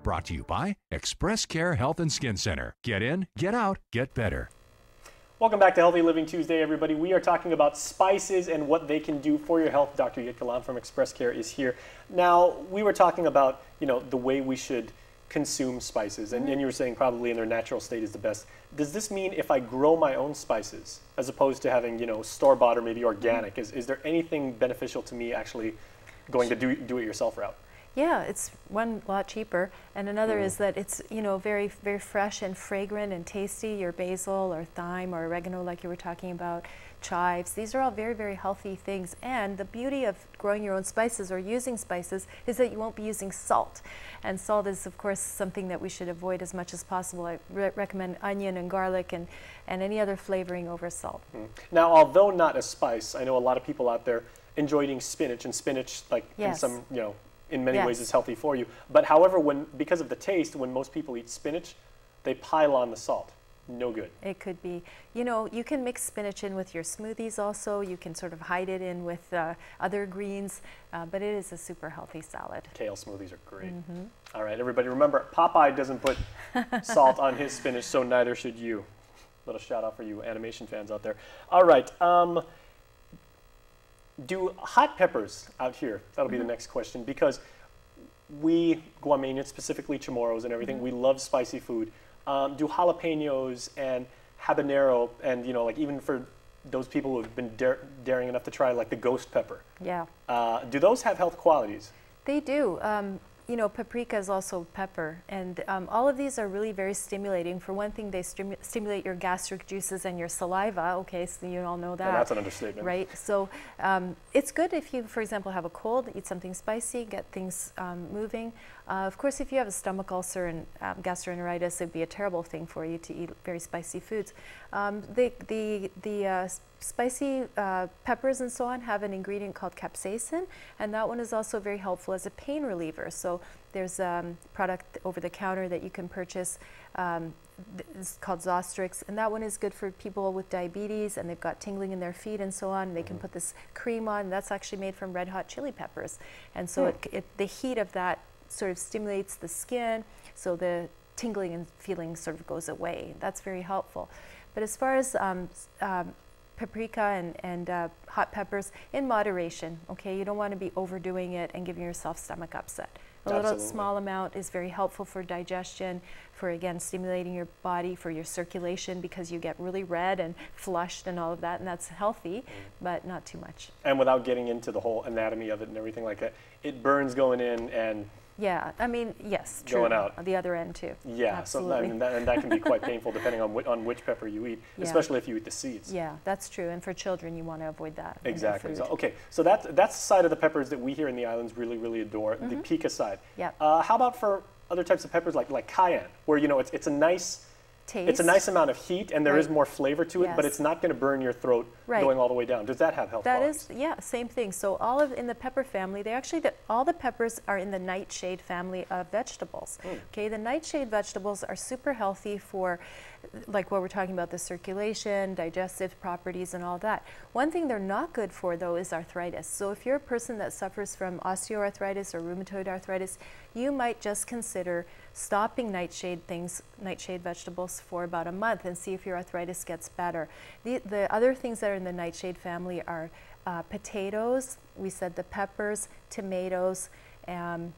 Brought to you by ExpressCare Health and Skin Center. Get in, get out, get better. Welcome back to Healthy Living Tuesday, everybody. We are talking about spices and what they can do for your health. Dr. Jitka Lom from ExpressCare is here. Now, we were talking about, the way we should consume spices, and you were saying probably in their natural state is the best. Does this mean if I grow my own spices, as opposed to having, store-bought or maybe organic, is there anything beneficial to me actually going to do-it-yourself route? Yeah, it's one, a lot cheaper, and another is that it's very, very fresh and fragrant and tasty. Your basil or thyme or oregano, like you were talking about, chives. These are all very, very healthy things. And the beauty of growing your own spices or using spices is that you won't be using salt. And salt is, of course, something that we should avoid as much as possible. I recommend onion and garlic and any other flavoring over salt. Now, although not a spice, I know a lot of people out there enjoy eating spinach, and spinach, like in some, in many ways is healthy for you. But however, because of the taste, when most people eat spinach, they pile on the salt. No good. It could be. You can mix spinach in with your smoothies also. You can sort of hide it in with other greens, but it is a super healthy salad. Kale smoothies are great. All right, everybody, remember, Popeye doesn't put salt on his spinach, so neither should you. Little shout out for you animation fans out there. All right. Do hot peppers out here, that'll be the next question, because we Guamanians, specifically Chamorros and everything, we love spicy food. Do jalapenos and habanero, and like even for those people who have been daring enough to try like the ghost pepper, do those have health qualities? They do. Paprika is also pepper, and all of these are really very stimulating. For one thing, they stimulate your gastric juices and your saliva. Okay, so you all know that. Yeah, that's an understatement. Right? So it's good if you, for example, have a cold, eat something spicy, get things moving. Of course, if you have a stomach ulcer and gastroenteritis, it'd be a terrible thing for you to eat very spicy foods. The spicy peppers and so on have an ingredient called capsaicin, and that one is also very helpful as a pain reliever. So there's a product over the counter that you can purchase. It's called Zostrix, and that one is good for people with diabetes and they've got tingling in their feet and so on. They can put this cream on. That's actually made from red hot chili peppers, and so the heat of that sort of stimulates the skin, so the tingling and feeling sort of goes away. That's very helpful. But as far as paprika and hot peppers, in moderation, okay? You don't want to be overdoing it and giving yourself stomach upset. A little small amount is very helpful for digestion, for again stimulating your body, for your circulation, because you get really red and flushed and all of that, and that's healthy, but not too much. And without getting into the whole anatomy of it and everything like that, it burns going in and yeah, I mean, yes, true. Going out. The other end too. Yeah, absolutely. and that can be quite painful depending on which pepper you eat, especially if you eat the seeds. Yeah, that's true. And for children, you want to avoid that. Exactly. So, okay, so that's the side of the peppers that we here in the islands really, really adore, the pica side. Yeah. How about for other types of peppers like cayenne, where it's a nice taste. It's a nice amount of heat, and there is more flavor to it, but it's not going to burn your throat going all the way down. Does that have health qualities? That is, yeah, same thing. So in the pepper family, all the peppers are in the nightshade family of vegetables. Okay, the nightshade vegetables are super healthy for, like what we're talking about, the circulation, digestive properties, and all that. One thing they're not good for, though, is arthritis. So if you're a person that suffers from osteoarthritis or rheumatoid arthritis, you might just consider stopping nightshade vegetables for about a month and see if your arthritis gets better. The other things that are in the nightshade family are potatoes, we said the peppers, tomatoes, and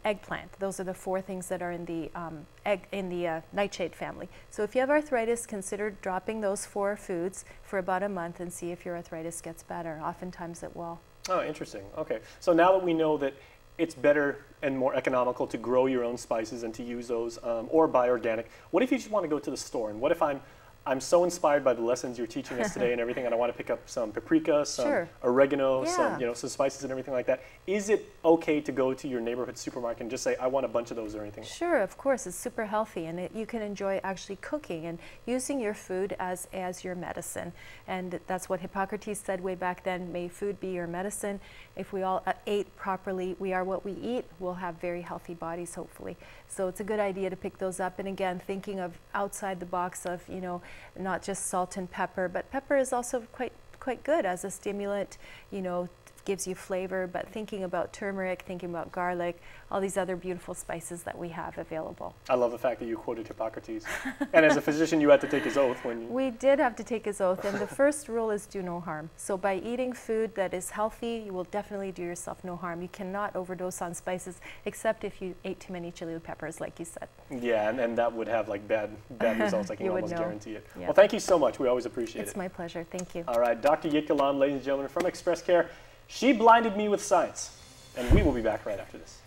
eggplant. Those are the 4 things that are in the nightshade family. So if you have arthritis, consider dropping those 4 foods for about a month and see if your arthritis gets better. Oftentimes it will. Oh, interesting. Okay. So now that we know that it's better and more economical to grow your own spices and to use those, or buy organic, what if you just want to go to the store? And what if I'm so inspired by the lessons you're teaching us today and everything, and I want to pick up some paprika, some oregano, some spices and everything like that. Is it okay to go to your neighborhood supermarket and just say, I want a bunch of those or anything? Sure, of course. It's super healthy, and you can enjoy actually cooking and using your food as your medicine. And that's what Hippocrates said way back then, may food be your medicine. If we all ate properly, we are what we eat, we'll have very healthy bodies, hopefully. So it's a good idea to pick those up. And again, thinking of outside the box of, not just salt and pepper, but pepper is also quite good as a stimulant, gives you flavor, but thinking about turmeric, thinking about garlic, all these other beautiful spices that we have available. I love the fact that you quoted Hippocrates. And as a physician, you had to take his oath when you... We did have to take his oath, and the first rule is do no harm. So by eating food that is healthy, you will definitely do yourself no harm. You cannot overdose on spices, except if you ate too many chili peppers, like you said. Yeah, and that would have like bad results. I can almost guarantee it. Yeah. Well, thank you so much. We always appreciate it. It's my pleasure. Thank you. All right, Dr. Jitka Lom, ladies and gentlemen, from ExpressCare. She blinded me with science. And we will be back right after this.